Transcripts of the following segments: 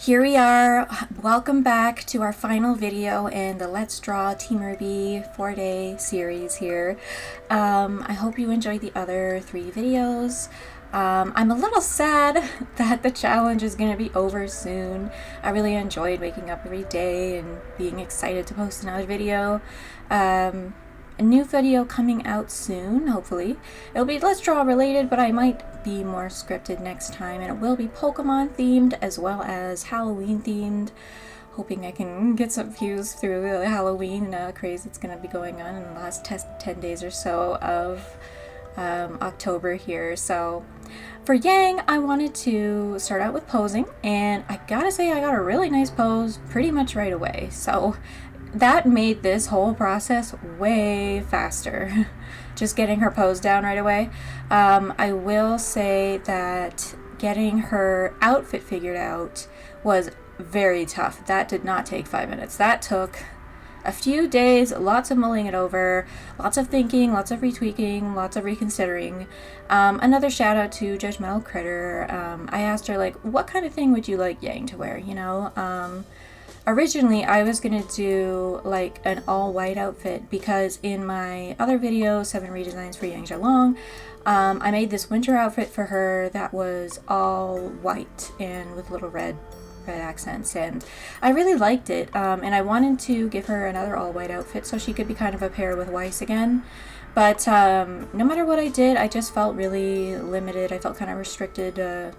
Here we are. Welcome back to our final video in the Let's Draw Team RWBY 4-day series here. I hope you enjoyed the other 3 videos. I'm a little sad that the challenge is going to be over soon. I really enjoyed waking up every day and being excited to post another video. A new video coming out soon, hopefully. It'll be Let's Draw related, but I might be more scripted next time, and it will be Pokemon themed as well as Halloween themed. Hoping I can get some views through the Halloween craze that's going to be going on in the last 10 days or so of October here. So for Yang, I wanted to start out with posing, and I gotta say I got a really nice pose pretty much right away. So that made this whole process way faster. Just getting her pose down right away. I will say that getting her outfit figured out was very tough. That did not take 5 minutes. That took a few days, lots of mulling it over, lots of thinking, lots of retweaking, lots of reconsidering. Another shout out to Judgmental Critter. I asked her, like, what kind of thing would you like Yang to wear, you know? Originally, I was gonna do like an all-white outfit because in my other video, 7 redesigns for Yang Xiao-Long, I made this winter outfit for her that was all white and with little red accents, and I really liked it, and I wanted to give her another all-white outfit so she could be kind of a pair with Weiss again. But no matter what I did, I just felt really limited. I felt kind of restricted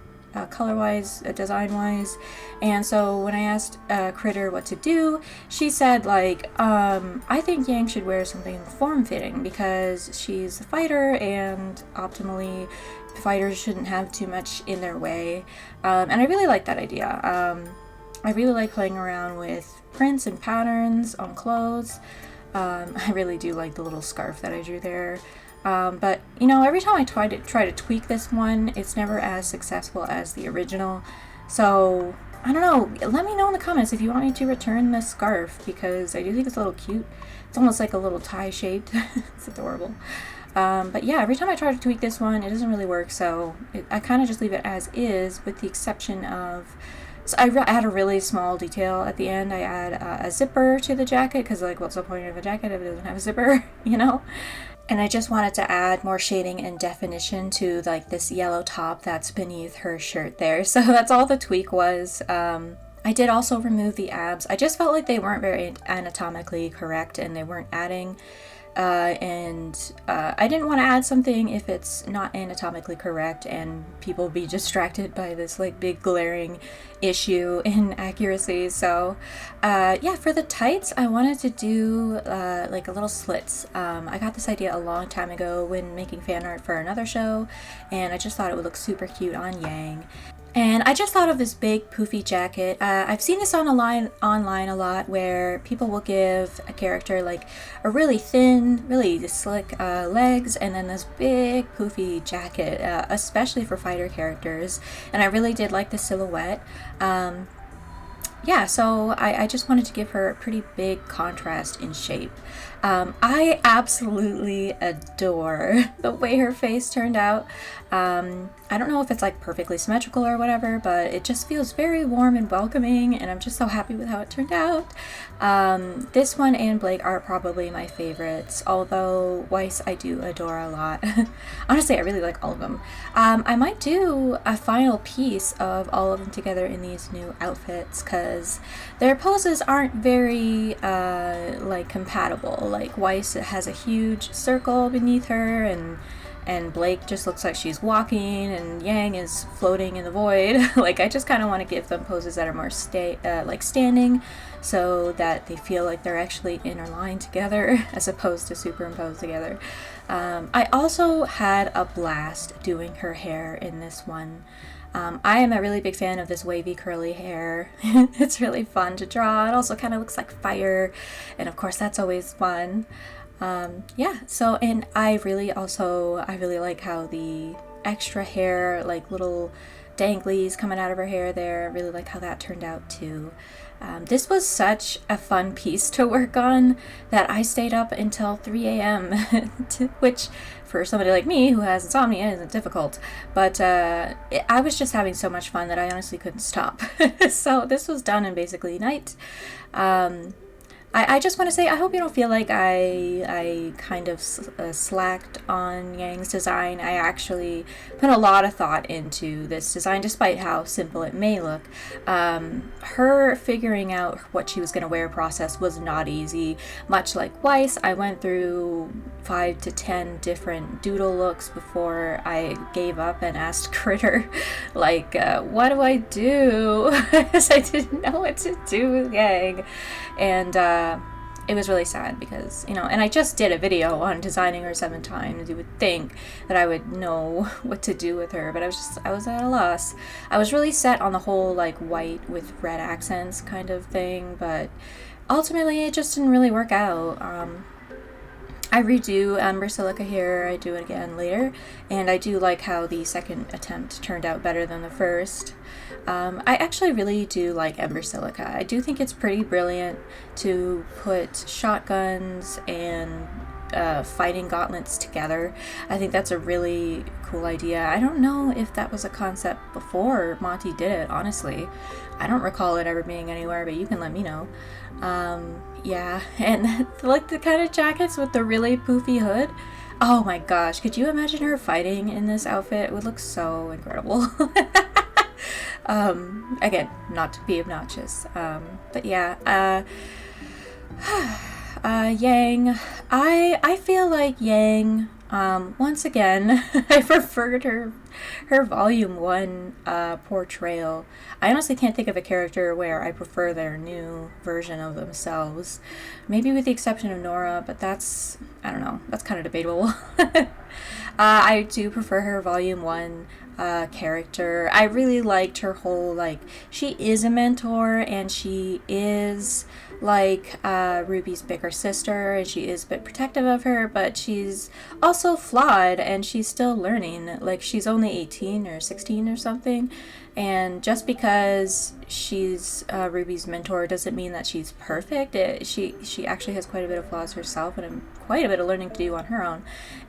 color-wise, design-wise, and so when I asked Critter what to do, she said, like, I think Yang should wear something form-fitting because she's a fighter, and optimally fighters shouldn't have too much in their way, and I really like that idea. I really like playing around with prints and patterns on clothes. I really do like the little scarf that I drew there. But you know, every time I try to tweak this one, it's never as successful as the original. So I don't know, let me know in the comments if you want me to return this scarf, because I do think it's a little cute. It's almost like a little tie shaped. It's adorable. But yeah, every time I try to tweak this one, it doesn't really work, so I kind of just leave it as is, with the exception of, so I add a really small detail at the end. I add a zipper to the jacket, because, like, what's the point of a jacket if it doesn't have a zipper, you know? And I just wanted to add more shading and definition to, like, this yellow top that's beneath her shirt there. So that's all the tweak was. I did also remove the abs. I just felt like they weren't very anatomically correct, and they weren't adding. I didn't want to add something if it's not anatomically correct and people be distracted by this, like, big glaring issue in accuracy. So yeah, for the tights, I wanted to do like a little slits. I got this idea a long time ago when making fan art for another show, and I just thought it would look super cute on Yang. And I just thought of this big poofy jacket. I've seen this online a lot, where people will give a character like a really thin, really slick legs, and then this big poofy jacket, especially for fighter characters. And I really did like the silhouette. Yeah, so I just wanted to give her a pretty big contrast in shape. I absolutely adore the way her face turned out. I don't know if it's like perfectly symmetrical or whatever, but it just feels very warm and welcoming, and I'm just so happy with how it turned out. This one and Blake are probably my favorites, although Weiss I do adore a lot. Honestly, I really like all of them. I might do a final piece of all of them together in these new outfits, because their poses aren't very like compatible. Like, Weiss has a huge circle beneath her, and Blake just looks like she's walking, and Yang is floating in the void. Like, I just kind of want to give them poses that are more like standing, so that they feel like they're actually interlined together as opposed to superimposed together. I also had a blast doing her hair in this one. I am a really big fan of this wavy curly hair. It's really fun to draw. It also kind of looks like fire, and of course that's always fun. Yeah, so, and I really like how the extra hair, like little danglies coming out of her hair there. I really like how that turned out too. This was such a fun piece to work on that I stayed up until 3 a.m., which for somebody like me who has insomnia isn't difficult, but I was just having so much fun that I honestly couldn't stop. So this was done in basically a night. I just want to say, I hope you don't feel like I kind of slacked on Yang's design. I actually put a lot of thought into this design, despite how simple it may look. Her figuring out what she was going to wear process was not easy. Much like Weiss, I went through 5 to 10 different doodle looks before I gave up and asked Critter, like, what do I do? Because I didn't know what to do with Yang. And it was really sad because, you know, and I just did a video on designing her 7 times. You would think that I would know what to do with her, but I was at a loss. I was really set on the whole, like, white with red accents kind of thing, but ultimately it just didn't really work out. I redo Amber Silica here, I do it again later, and I do like how the second attempt turned out better than the first. I actually really do like Ember Silica. I do think it's pretty brilliant to put shotguns and fighting gauntlets together. I think that's a really cool idea. I don't know if that was a concept before Monty did it, honestly. I don't recall it ever being anywhere, but you can let me know. Yeah, and like the kind of jackets with the really poofy hood. Oh my gosh, could you imagine her fighting in this outfit? It would look so incredible. Again, not to be obnoxious, but yeah, Yang, I feel like Yang, once again, I preferred her volume 1 portrayal. I honestly can't think of a character where I prefer their new version of themselves, maybe with the exception of Nora, but that's, I don't know, that's kind of debatable. I do prefer her volume 1 character. I really liked her whole, like, she is a mentor and she is like Ruby's bigger sister, and she is a bit protective of her, but she's also flawed and she's still learning. Like, she's only 18 or 16 or something, and just because she's Ruby's mentor doesn't mean that she's perfect. She actually has quite a bit of flaws herself and quite a bit of learning to do on her own,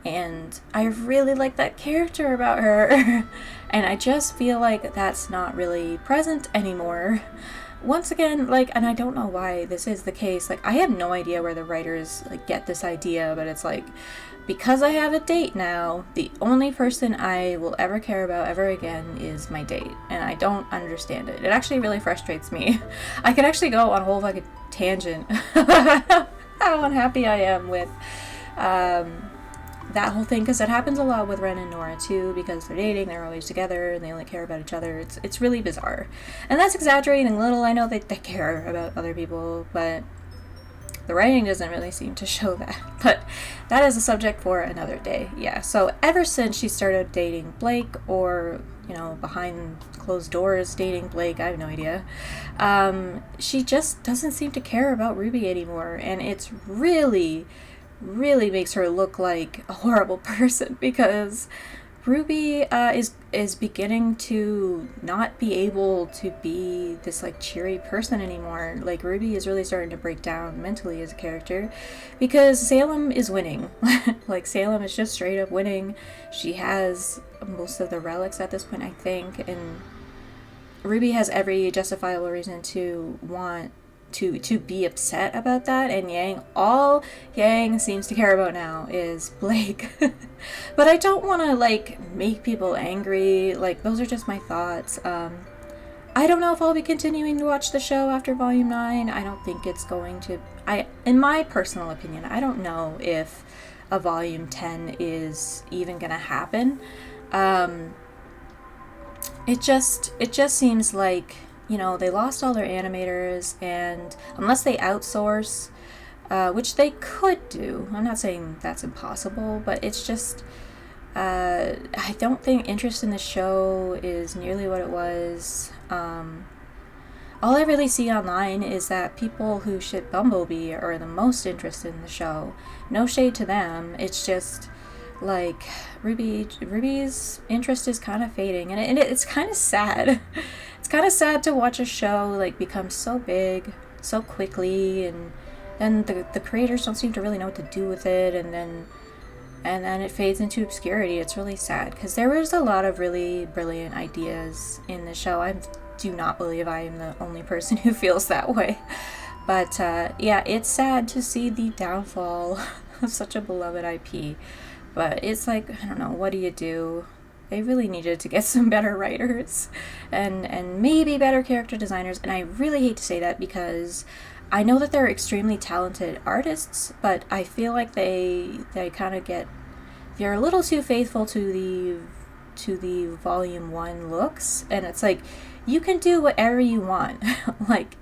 and I really like that character about her. And I just feel like that's not really present anymore. Once again, like, and I don't know why this is the case, like, I have no idea where the writers, like, get this idea, but it's like, because I have a date now, the only person I will ever care about ever again is my date, and I don't understand it. It actually really frustrates me. I could actually go on a whole fucking tangent how unhappy I am with that whole thing, because it happens a lot with Ren and Nora too, because they're dating, they're always together, and they only care about each other. It's really bizarre, and that's exaggerating a little. I know they care about other people, but the writing doesn't really seem to show that. But that is a subject for another day. Yeah, so ever since she started dating Blake, or, you know, behind closed doors dating Blake, I have no idea, she just doesn't seem to care about Ruby anymore, and it's really makes her look like a horrible person, because Ruby is beginning to not be able to be this, like, cheery person anymore. Like, Ruby is really starting to break down mentally as a character, because Salem is winning. Like, Salem is just straight up winning. She has most of the relics at this point, I think, and Ruby has every justifiable reason to want to be upset about that, and all Yang seems to care about now is Blake. But I don't want to, like, make people angry. Like, those are just my thoughts. I don't know if I'll be continuing to watch the show after Volume 9. I don't think it's going to... in my personal opinion, I don't know if a Volume 10 is even gonna happen. It just seems like, you know, they lost all their animators, and unless they outsource, which they could do, I'm not saying that's impossible, but it's just, I don't think interest in the show is nearly what it was. All I really see online is that people who ship Bumblebee are the most interested in the show. No shade to them, it's just, like Ruby's interest is kind of fading, and it's kind of sad. It's kind of sad to watch a show like become so big so quickly, and then the creators don't seem to really know what to do with it, and then it fades into obscurity. It's really sad because there was a lot of really brilliant ideas in the show. I do not believe I am the only person who feels that way. But yeah, it's sad to see the downfall of such a beloved IP. But it's like, I don't know, what do you do? They really needed to get some better writers and maybe better character designers. And I really hate to say that because I know that they're extremely talented artists, but I feel like they kind of they're a little too faithful to the volume 1 looks, and it's like you can do whatever you want. Like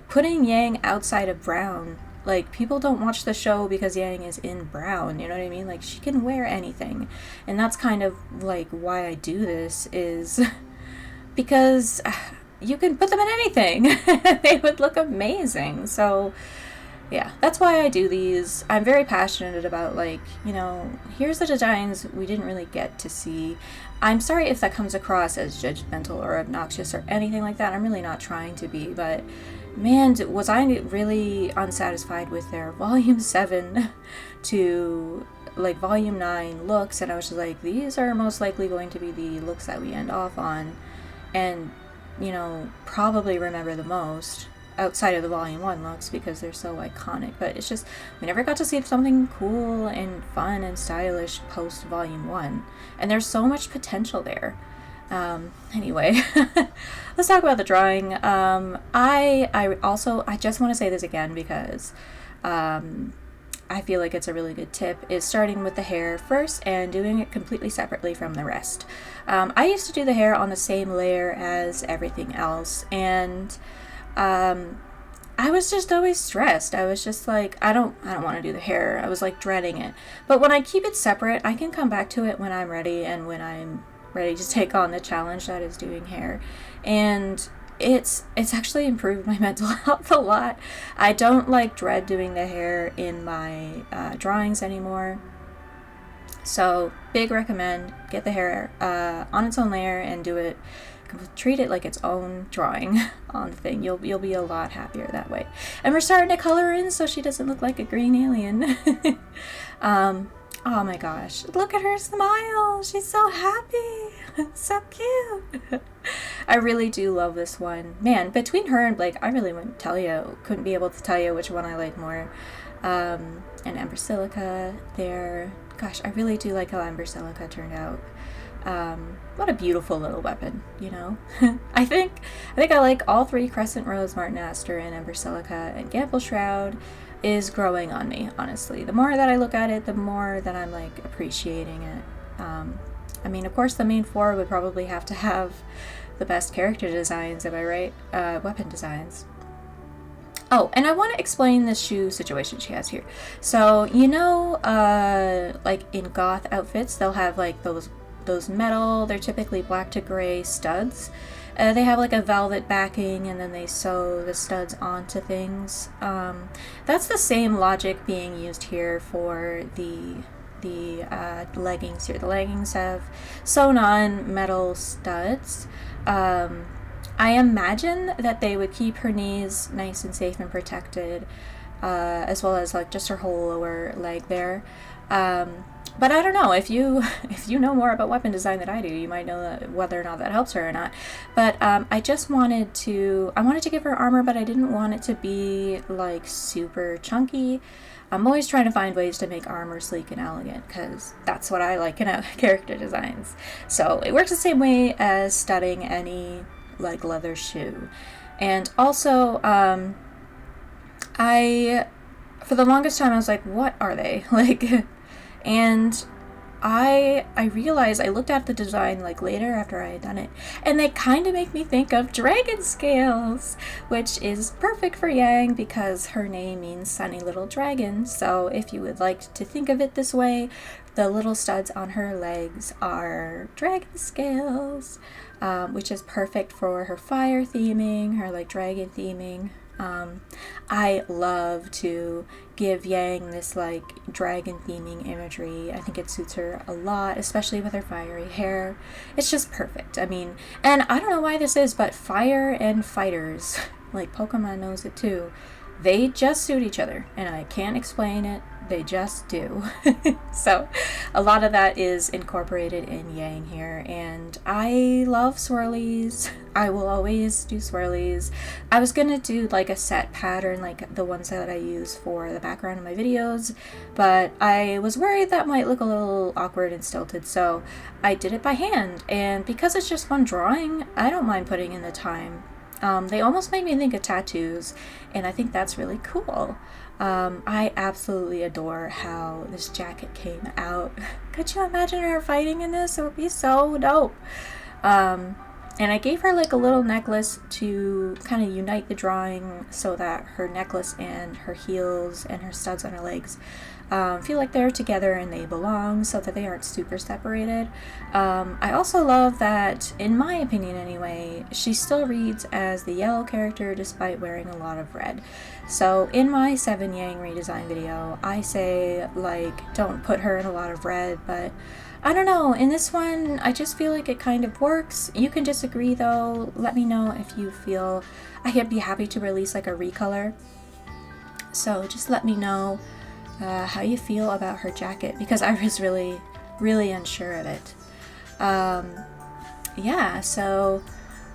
putting Yang outside of brown, like people don't watch the show because Yang is in brown, you know what I mean? Like she can wear anything, and that's kind of like why I do this, is because you can put them in anything. They would look amazing. So yeah, that's why I do these. I'm very passionate about, like, you know, here's the designs we didn't really get to see. I'm sorry if that comes across as judgmental or obnoxious or anything like that. I'm really not trying to be, but man, was I really unsatisfied with their volume 7 to like volume 9 looks, and I was just like, these are most likely going to be the looks that we end off on, and you know, probably remember the most outside of the volume 1 looks because they're so iconic. But it's just, we never got to see something cool and fun and stylish post volume 1, and there's so much potential there. Anyway, let's talk about the drawing. I just want to say this again because I feel like it's a really good tip, is starting with the hair first and doing it completely separately from the rest. I used to do the hair on the same layer as everything else, and I was just always stressed. I was just like, I don't want to do the hair. I was like dreading it. But when I keep it separate, I can come back to it when I'm ready and when I'm ready to take on the challenge that is doing hair. And it's actually improved my mental health a lot. I don't like dread doing the hair in my drawings anymore. So big recommend, get the hair on its own layer and do it, treat it like its own drawing on the thing. You'll be a lot happier that way. And we're starting to color in so she doesn't look like a green alien. Oh my gosh, look at her smile. She's so happy. So cute. I really do love this one. Man, between her and Blake, I really couldn't be able to tell you which one I like more. And Ember Silica there. Gosh, I really do like how Ember Silica turned out. What a beautiful little weapon, you know? I think I like all three: Crescent Rose, Martin Aster, and Ember Silica, and Gamble Shroud is growing on me, honestly. The more that I look at it, the more that I'm like appreciating it. I mean, of course, the main four would probably have to have the best character designs, am I right? Weapon designs. Oh, and I want to explain this shoe situation she has here. So, you know, like in goth outfits, they'll have like those metal, they're typically black to gray studs. They have like a velvet backing, and then they sew the studs onto things. That's the same logic being used here for the leggings here. The leggings have sewn on metal studs. I imagine that they would keep her knees nice and safe and protected, as well as like just her whole lower leg there. But I don't know, if you know more about weapon design than I do, you might know whether or not that helps her or not. But I just wanted to give her armor, but I didn't want it to be like super chunky. I'm always trying to find ways to make armor sleek and elegant, because that's what I like in character designs. So it works the same way as studding any like leather shoe. And also, for the longest time I was like, what are they? Like, and I realized, I looked at the design like later after I had done it, and they kind of make me think of dragon scales, which is perfect for Yang because her name means sunny little dragon. So if you would like to think of it this way, the little studs on her legs are dragon scales, which is perfect for her fire theming, her like dragon theming. I love to give Yang this like dragon theming imagery. I think it suits her a lot, especially with her fiery hair. It's just perfect. I mean, and I don't know why this is, but fire and fighters, like Pokemon knows it too, they just suit each other, and I can't explain it. They just do. So a lot of that is incorporated in Yang here, and I love swirlies. I will always do swirlies. I was gonna do like a set pattern like the ones that I use for the background of my videos, but I was worried that might look a little awkward and stilted, so I did it by hand, and because it's just one drawing, I don't mind putting in the time. They almost make me think of tattoos, and I think that's really cool. I absolutely adore how this jacket came out. Could you imagine her fighting in this? It would be so dope. And I gave her like a little necklace to kind of unite the drawing so that her necklace and her heels and her studs on her legs feel like they're together and they belong, so that they aren't super separated. I also love that, in my opinion anyway, she still reads as the yellow character despite wearing a lot of red. So in my 7 Yang redesign video, I say like don't put her in a lot of red, but I don't know, in this one I just feel like it kind of works. You can disagree though. Let me know if you feel I could be happy to release like a recolor. So just let me know how you feel about her jacket, because I was really unsure of it. Yeah, so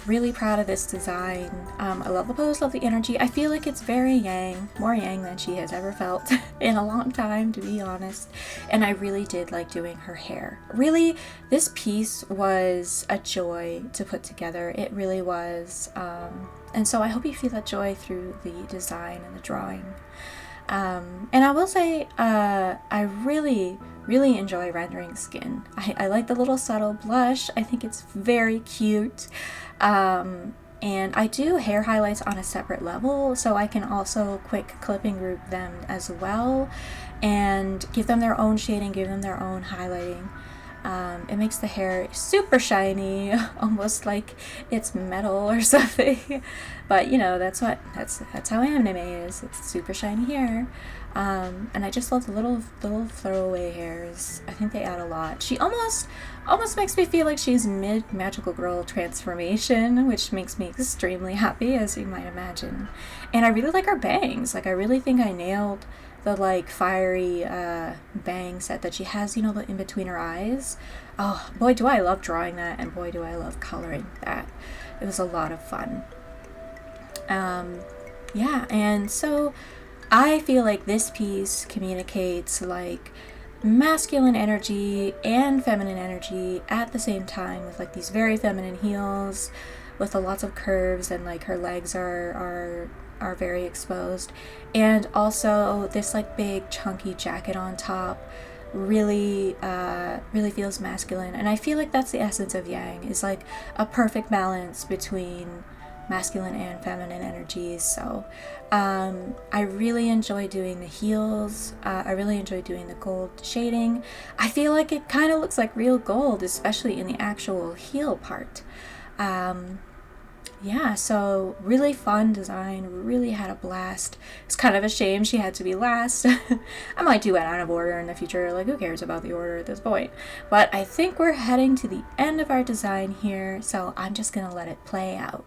really proud of this design. I love the pose, love the energy. I feel like it's very Yang, more Yang than she has ever felt in a long time, to be honest. And I really did like doing her hair. Really, this piece was a joy to put together. It really was. And so I hope you feel that joy through the design and the drawing. And I will say, I really enjoy rendering skin. I like the little subtle blush. I think it's very cute. And I do hair highlights on a separate level, so I can also quick clip and group them as well and give them their own shading, give them their own highlighting. It makes the hair super shiny, almost like it's metal or something. But you know, that's how anime is. It's super shiny hair. And I just love the little throwaway hairs. I think they add a lot. She almost makes me feel like she's mid magical girl transformation, which makes me extremely happy, as you might imagine. And I really like her bangs. Like, I really think I nailed the like fiery bang set that she has, you know, in between her eyes. Oh boy, do I love drawing that, and boy do I love coloring that. It was a lot of fun. Yeah, and so I feel like this piece communicates like masculine energy and feminine energy at the same time, with like these very feminine heels with lots of curves, and like her legs are very exposed, and also this like big chunky jacket on top really feels masculine. And I feel like that's the essence of Yang, is like a perfect balance between masculine and feminine energies. So I really enjoy doing the heels. I really enjoy doing the gold shading. I feel like it kind of looks like real gold, especially in the actual heel part. Yeah, so really fun design, really had a blast. It's kind of a shame she had to be last. I might do it out of order in the future, like who cares about the order at this point. But I think we're heading to the end of our design here, so I'm just gonna let it play out.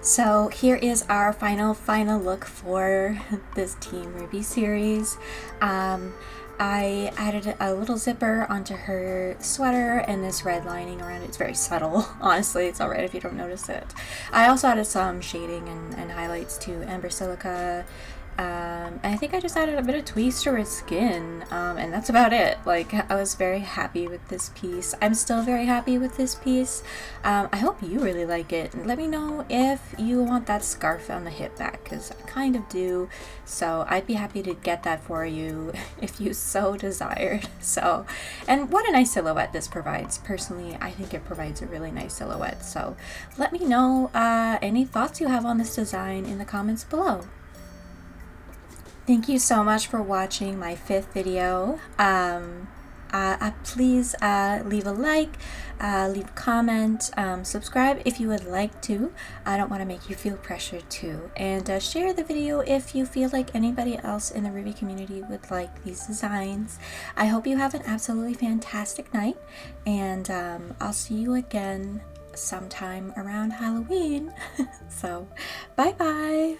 So here is our final look for this Team RWBY series. I added a little zipper onto her sweater and this red lining around it. It's very subtle. Honestly, it's alright if you don't notice it. I also added some shading and highlights to Amber Silica I think I just added a bit of tweeze to her skin, and that's about it. Like, I was very happy with this piece. I'm still very happy with this piece. I hope you really like it. Let me know if you want that scarf on the hip back, because I kind of do. So I'd be happy to get that for you if you so desired. So, and what a nice silhouette this provides. Personally, I think it provides a really nice silhouette. So let me know any thoughts you have on this design in the comments below. Thank you so much for watching my 5th video. Please leave a like, leave a comment, subscribe if you would like to. I don't want to make you feel pressured to. And share the video if you feel like anybody else in the RWBY community would like these designs. I hope you have an absolutely fantastic night, and I'll see you again sometime around Halloween. So, bye bye!